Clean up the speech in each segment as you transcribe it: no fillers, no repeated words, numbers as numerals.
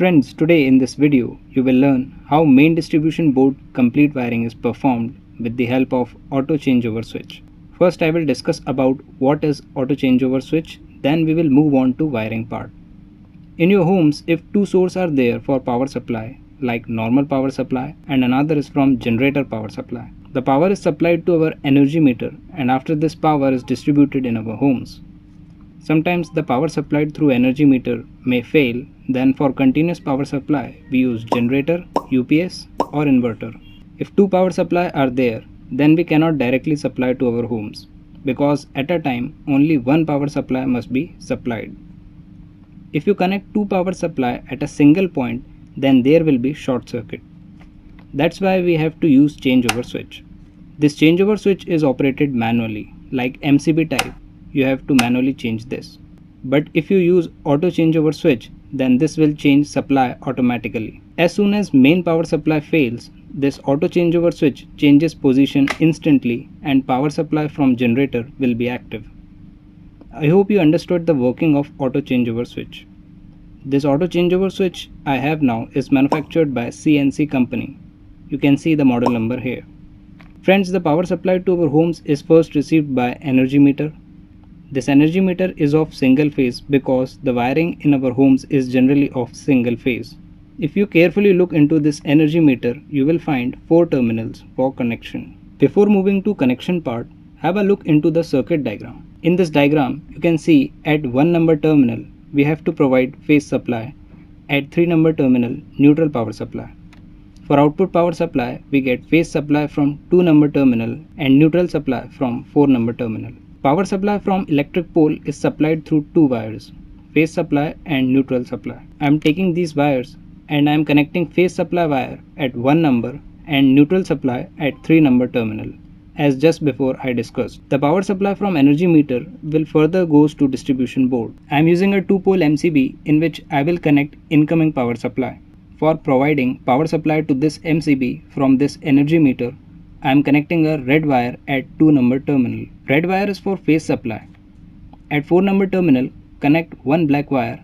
Friends, today in this video, you will learn how main distribution board complete wiring is performed with the help of auto changeover switch. First, I will discuss about what is auto changeover switch, then we will move on to wiring part. In your homes, if two sources are there for power supply, like normal power supply and another is from generator power supply, the power is supplied to our energy meter and after this power is distributed in our homes. Sometimes the power supplied through energy meter may fail, then for continuous power supply we use generator, UPS or inverter. If two power supply are there, then we cannot directly supply to our homes because at a time only one power supply must be supplied. If you connect two power supply at a single point, then there will be short circuit. That's why we have to use changeover switch. This changeover switch is operated manually, like MCB type. You have to manually change this. But if you use auto changeover switch, then this will change supply automatically. As soon as main power supply fails, this auto changeover switch changes position instantly and power supply from generator will be active. I hope you understood the working of auto changeover switch. This auto changeover switch I have now is manufactured by CNC company. You can see the model number here. Friends, the power supply to our homes is first received by energy meter. This energy meter is of single phase because the wiring in our homes is generally of single phase. If you carefully look into this energy meter, you will find 4 terminals for connection. Before moving to connection part, have a look into the circuit diagram. In this diagram, you can see at 1 number terminal, we have to provide phase supply. At 3 number terminal, neutral power supply. For output power supply, we get phase supply from 2 number terminal and neutral supply from 4 number terminal. Power supply from electric pole is supplied through 2 wires, phase supply and neutral supply. I am taking these wires and I am connecting phase supply wire at 1 number and neutral supply at 3 number terminal, as just before I discussed. The power supply from energy meter will further goes to distribution board. I am using a 2-pole MCB in which I will connect incoming power supply. For providing power supply to this MCB from this energy meter, I am connecting a red wire at 2 number terminal. Red wire is for phase supply. At 4 number terminal, connect one black wire.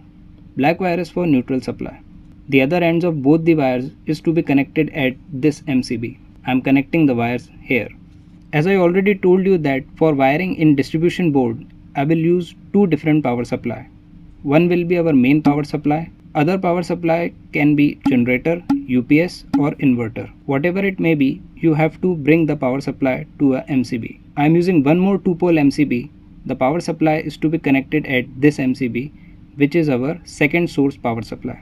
Black wire is for neutral supply. The other ends of both the wires is to be connected at this MCB. I am connecting the wires here. As I already told you that for wiring in distribution board, I will use 2 different power supply. One will be our main power supply. Other power supply can be generator, UPS or inverter. Whatever it may be, you have to bring the power supply to a MCB. I am using one more 2-pole MCB. The power supply is to be connected at this MCB, which is our second source power supply.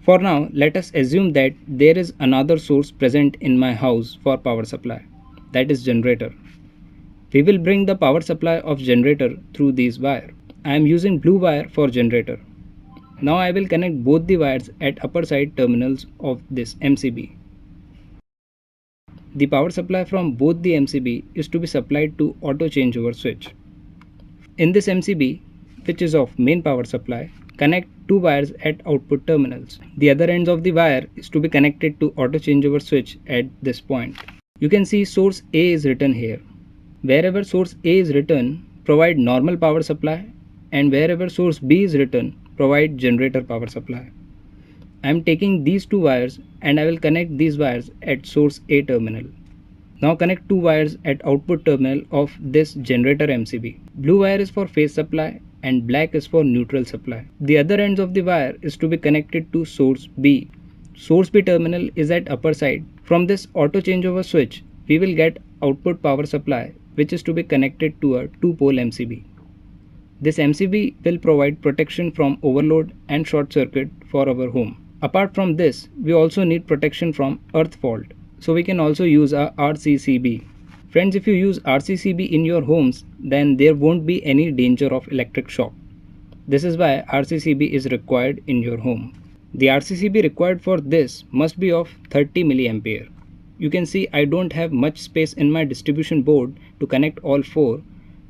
For now, let us assume that there is another source present in my house for power supply, that is generator. We will bring the power supply of generator through these wires. I am using blue wire for generator. Now I will connect both the wires at upper side terminals of this MCB. The power supply from both the MCB is to be supplied to auto changeover switch. In this MCB, which is of main power supply, connect 2 wires at output terminals. The other ends of the wire is to be connected to auto changeover switch at this point. You can see source A is written here. Wherever source A is written, provide normal power supply, and wherever source B is written, provide generator power supply. I am taking these 2 wires and I will connect these wires at source A terminal. Now connect 2 wires at output terminal of this generator MCB. Blue wire is for phase supply and black is for neutral supply. The other ends of the wire is to be connected to source B. Source B terminal is at upper side. From this auto changeover switch, we will get output power supply, which is to be connected to a 2-pole MCB. This MCB will provide protection from overload and short circuit for our home. Apart from this, we also need protection from earth fault. So we can also use a RCCB. Friends, if you use RCCB in your homes, then there won't be any danger of electric shock. This is why RCCB is required in your home. The RCCB required for this must be of 30 mA. You can see I don't have much space in my distribution board to connect all 4.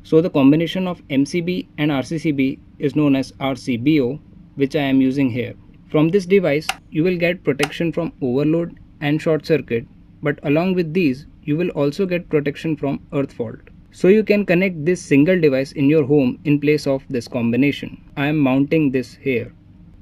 So the combination of MCB and RCCB is known as RCBO, which I am using here. From this device, you will get protection from overload and short circuit, but along with these, you will also get protection from earth fault. So you can connect this single device in your home in place of this combination. I am mounting this here.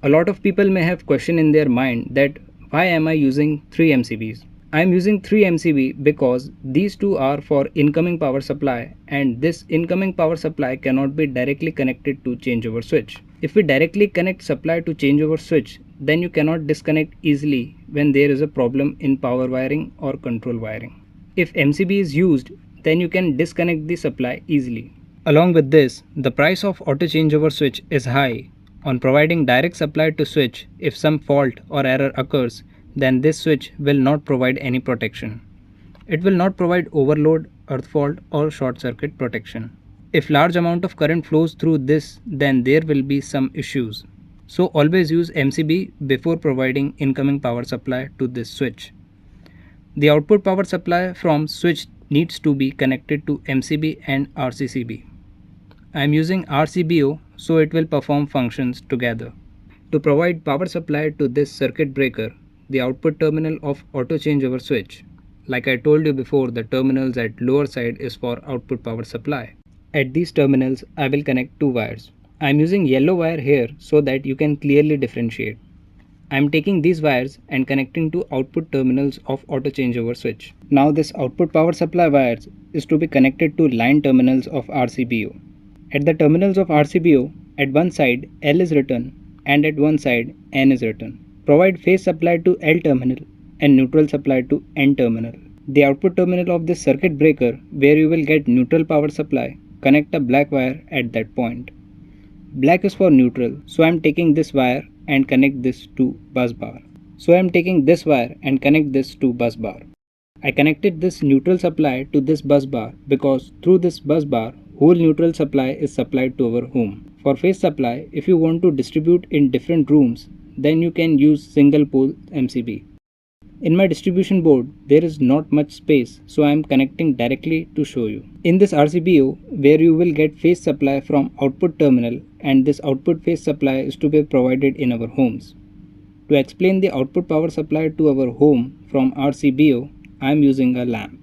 A lot of people may have question in their mind that why am I using 3 MCBs? I am using 3 MCB because these two are for incoming power supply, and this incoming power supply cannot be directly connected to changeover switch. If we directly connect supply to changeover switch, then you cannot disconnect easily when there is a problem in power wiring or control wiring. If MCB is used, then you can disconnect the supply easily. Along with this, the price of auto changeover switch is high. On providing direct supply to switch, if some fault or error occurs, then this switch will not provide any protection. It will not provide overload, earth fault or short circuit protection. If large amount of current flows through this, then there will be some issues. So always use MCB before providing incoming power supply to this switch. The output power supply from switch needs to be connected to MCB and RCCB. I am using RCBO so it will perform functions together. To provide power supply to this circuit breaker, the output terminal of auto changeover switch. Like I told you before, the terminals at lower side is for output power supply. At these terminals, I will connect two wires. I am using yellow wire here so that you can clearly differentiate. I am taking these wires and connecting to output terminals of auto changeover switch. Now this output power supply wires is to be connected to line terminals of RCBO. At the terminals of RCBO, at one side L is written and at one side N is written. Provide phase supply to L terminal and neutral supply to N terminal. The output terminal of this circuit breaker where you will get neutral power supply, connect a black wire at that point. Black is for neutral, so I am taking this wire and connect this to bus bar. So I am taking this wire and connect this to bus bar. I connected this neutral supply to this bus bar because through this bus bar, whole neutral supply is supplied to our home. For phase supply, if you want to distribute in different rooms, then you can use single pole MCB. In my distribution board, there is not much space, so I am connecting directly to show you. In this RCBO, where you will get phase supply from output terminal, and this output phase supply is to be provided in our homes. To explain the output power supply to our home from RCBO, I am using a lamp.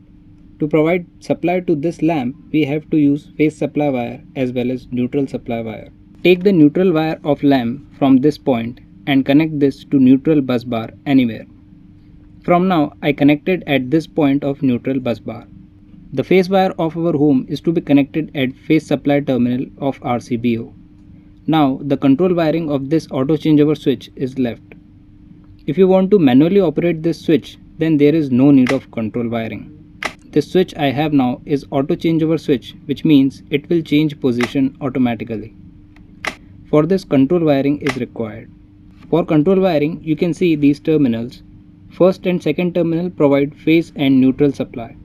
To provide supply to this lamp, we have to use phase supply wire as well as neutral supply wire. Take the neutral wire of lamp from this point and connect this to neutral bus bar anywhere. From now, I connected at this point of neutral bus bar. The phase wire of our home is to be connected at phase supply terminal of RCBO. Now, the control wiring of this auto changeover switch is left. If you want to manually operate this switch, then there is no need of control wiring. This switch I have now is auto changeover switch, which means it will change position automatically. For this, control wiring is required. For control wiring, you can see these terminals. First and second terminal provide phase and neutral supply.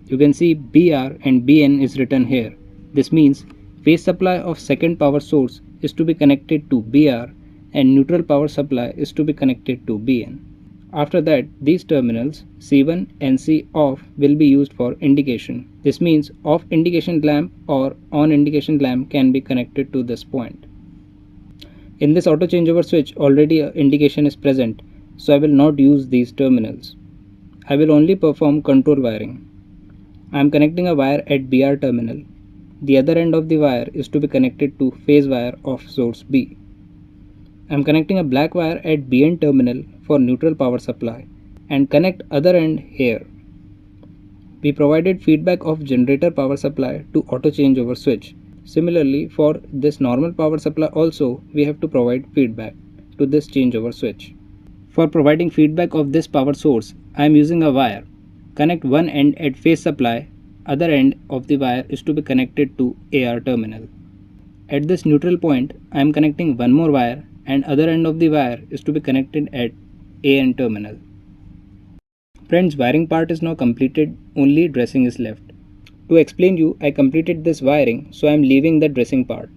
You can see BR and BN is written here. This means phase supply of second power source is to be connected to BR and neutral power supply is to be connected to BN. After that, these terminals C1 and C off will be used for indication. This means off indication lamp or on indication lamp can be connected to this point. In this auto changeover switch, already an indication is present, so I will not use these terminals. I will only perform control wiring. I am connecting a wire at BR terminal. The other end of the wire is to be connected to phase wire of source B. I am connecting a black wire at BN terminal for neutral power supply and connect other end here. We provided feedback of generator power supply to auto changeover switch. Similarly, for this normal power supply also, we have to provide feedback to this changeover switch. For providing feedback of this power source, I am using a wire. Connect one end at phase supply, other end of the wire is to be connected to AR terminal. At this neutral point, I am connecting one more wire and other end of the wire is to be connected at AN terminal. Friends, wiring part is now completed, only dressing is left. To explain you, I completed this wiring, so I am leaving the dressing part.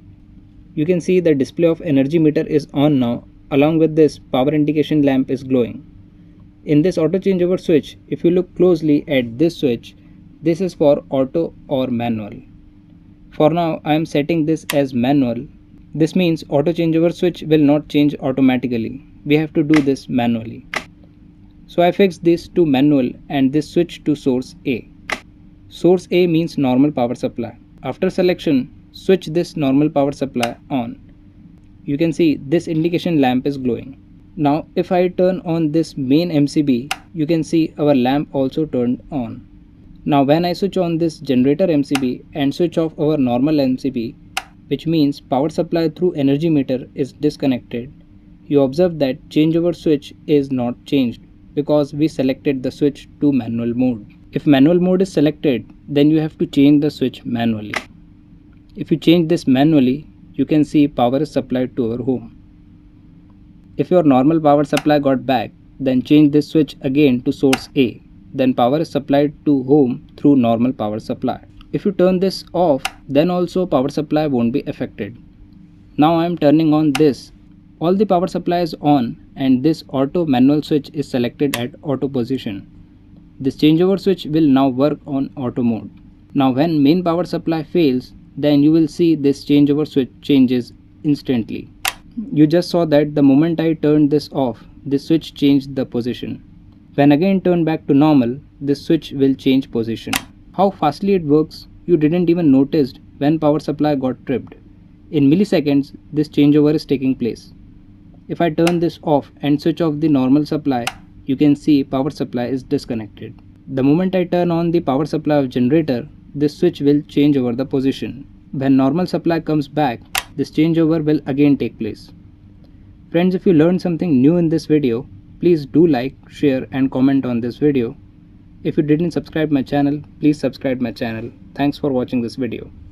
You can see the display of energy meter is on now. Along with this, power indication lamp is glowing. In this auto changeover switch, if you look closely at this switch, this is for auto or manual. For now, I am setting this as manual. This means auto changeover switch will not change automatically. We have to do this manually. So I fixed this to manual and this switch to source A. Source A means normal power supply. After selection, switch this normal power supply on. you can see this indication lamp is glowing. Now if I turn on this main MCB, you can see our lamp also turned on. Now when I switch on this generator MCB and switch off our normal MCB, which means power supply through energy meter is disconnected, you observe that changeover switch is not changed because we selected the switch to manual mode. If manual mode is selected, then you have to change the switch manually. If you change this manually, you can see power is supplied to our home. If your normal power supply got back, then change this switch again to source A. Then power is supplied to home through normal power supply. If you turn this off, then also power supply won't be affected. Now I am turning on this. All the power supply is on and this auto manual switch is selected at auto position. This changeover switch will now work on auto mode. Now when main power supply fails, then you will see this changeover switch changes instantly. You just saw that the moment I turned this off, this switch changed the position. When again turn back to normal, this switch will change position. How fastly it works, you didn't even notice when power supply got tripped. In milliseconds, this changeover is taking place. If I turn this off and switch off the normal supply, you can see power supply is disconnected. The moment I turn on the power supply of generator, this switch will change over the position. When normal supply comes back, this changeover will again take place. Friends, if you learned something new in this video, please do like, share and comment on this video. If you didn't subscribe my channel, please subscribe my channel. Thanks for watching this video.